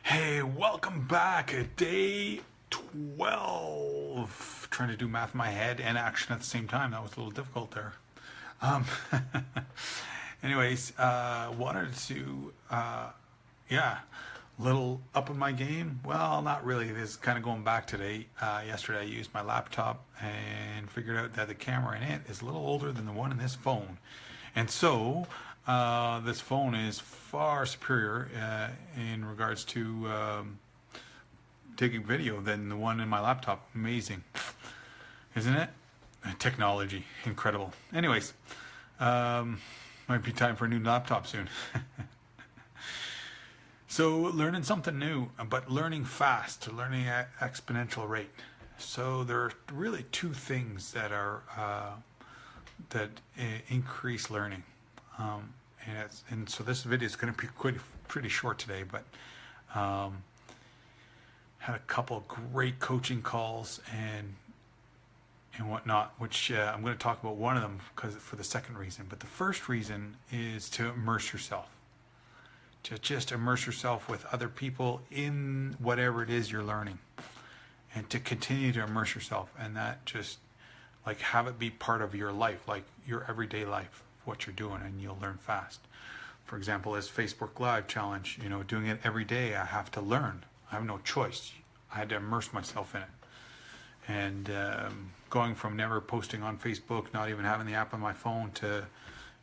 Hey, welcome back. Day 12. Trying to do math in my head and action at the same time. That was a little difficult there. Um, anyways, wanted to, yeah, little up in my game. Well, not really. This is kind of going back today. Yesterday, I used my laptop and figured out that the camera in it is a little older than the one in this phone. And so, this phone is far superior in regards to taking video than the one in my laptop. Amazing, isn't it? Technology, incredible. Anyways, might be time for a new laptop soon. So learning something new, but learning fast, learning at exponential rate. So there are really two things that are that increase learning. And so this video is going to be pretty short today, but had a couple of great coaching calls and whatnot, which I'm going to talk about one of them because for the second reason. But the first reason is to immerse yourself, to just immerse yourself with other people in whatever it is you're learning, and to continue to immerse yourself, and that just like have it be part of your life, like your everyday life, what you're doing, and you'll learn fast. For example, this Facebook Live challenge, doing it every day, I have to learn. I have no choice. I had to immerse myself in it. And going from never posting on Facebook, not even having the app on my phone, to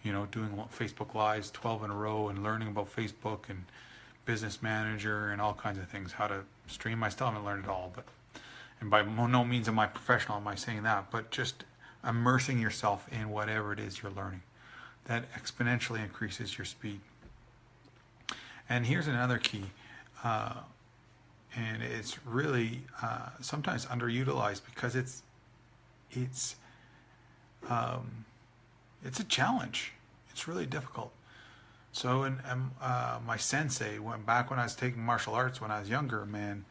doing Facebook Lives 12 in a row and learning about Facebook and Business Manager and all kinds of things, how to stream. I still haven't learned it all, and by no means am I professional, am I saying that, but just immersing yourself in whatever it is you're learning. That exponentially increases your speed. And here's another key, and it's really sometimes underutilized because it's a challenge. It's really difficult. So, my sensei, back when I was taking martial arts when I was younger, man,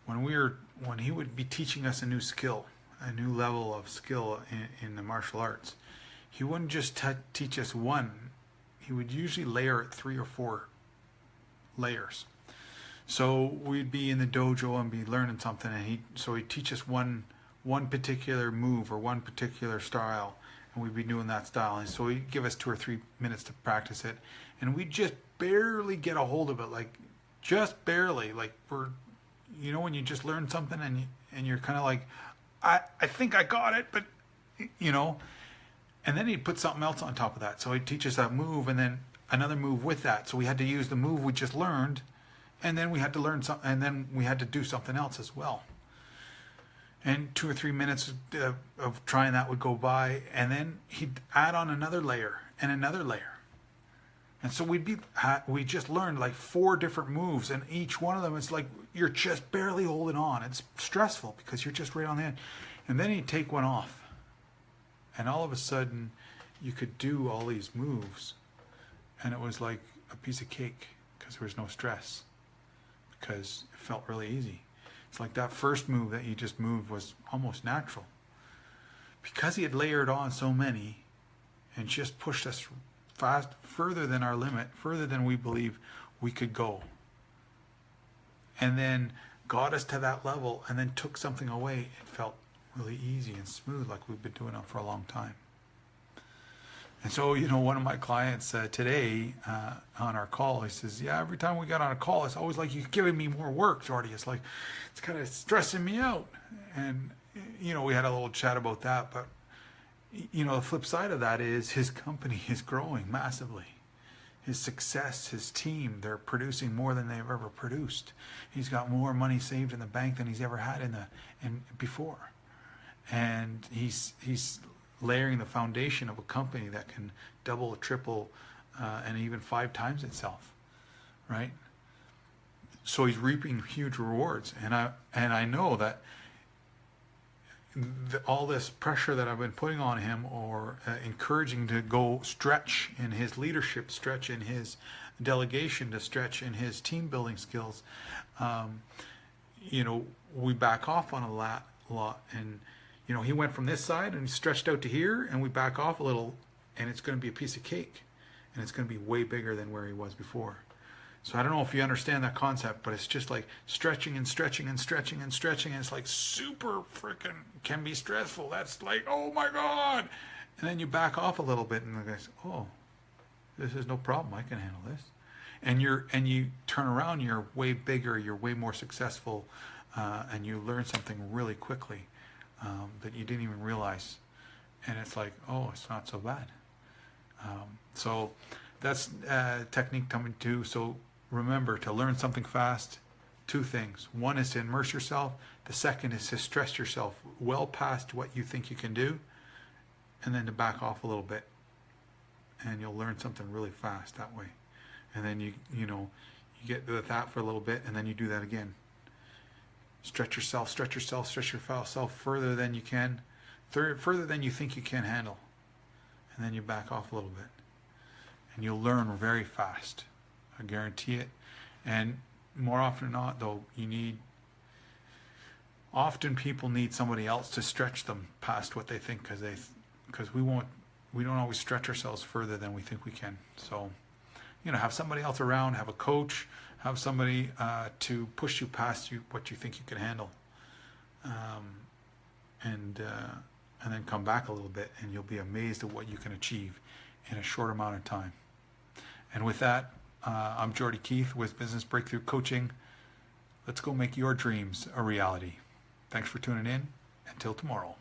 when he would be teaching us a new skill, a new level of skill in the martial arts, he wouldn't just teach us one. He would usually layer it 3 or 4 layers. So we'd be in the dojo and be learning something, and he'd teach us one particular move or one particular style, and we'd be doing that style. And so he'd give us 2 or 3 minutes to practice it, and we'd just barely get a hold of it, like just barely. Like when you just learn something and you're kind of like, I think I got it, but and then he'd put something else on top of that. So he'd teach us that move and then another move with that. So we had to use the move we just learned, and then we had to learn something, and then we had to do something else as well. And 2 or 3 minutes of trying that would go by, and then he'd add on another layer and another layer. And so we just learned like 4 different moves, and each one of them is like you're just barely holding on. It's stressful because you're just right on the end. And then he'd take one off, and all of a sudden you could do all these moves, and it was like a piece of cake because there was no stress, because it felt really easy. It's like that first move that you just moved was almost natural because he had layered on so many and just pushed us further than our limit, further than we believe we could go, and then got us to that level and then took something away. It felt really easy and smooth, like we've been doing it for a long time. And so, one of my clients today on our call, he says, yeah, every time we got on a call, it's always like you're giving me more work, Geordie. It's like, it's kind of stressing me out. And, we had a little chat about that. But, the flip side of that is his company is growing massively. His success, his team, they're producing more than they've ever produced. He's got more money saved in the bank than he's ever had before. And he's layering the foundation of a company that can double, triple, and even 5 times itself, right? So he's reaping huge rewards, and I know that all this pressure that I've been putting on him, or encouraging to go stretch in his leadership, stretch in his delegation, to stretch in his team building skills, we back off on a lot, and he went from this side and he stretched out to here, and we back off a little, and it's going to be a piece of cake, and it's going to be way bigger than where he was before. So I don't know if you understand that concept, but it's just like stretching and stretching and stretching and stretching. And it's like super freaking can be stressful. That's like, oh my God. And then you back off a little bit and the guy's, oh, this is no problem. I can handle this. And you turn around, you're way bigger, you're way more successful, and you learn something really quickly that you didn't even realize. And it's like, oh, it's not so bad. So that's technique number 2. So remember, to learn something fast, 2 things. One is to immerse yourself. The second is to stress yourself well past what you think you can do, and then to back off a little bit. And you'll learn something really fast that way. And then you get with that for a little bit, and then you do that again. Stretch yourself further than you can, further than you think you can handle. And then you back off a little bit. And you'll learn very fast. I guarantee it. And more often than not, though, often people need somebody else to stretch them past what they think, because we don't always stretch ourselves further than we think we can. So, have somebody else around, have a coach, have somebody to push you past what you think you can handle, and then come back a little bit, and you'll be amazed at what you can achieve in a short amount of time. And with that, I'm Geordie Keith with Business Breakthrough Coaching. Let's go make your dreams a reality. Thanks for tuning in. Until tomorrow.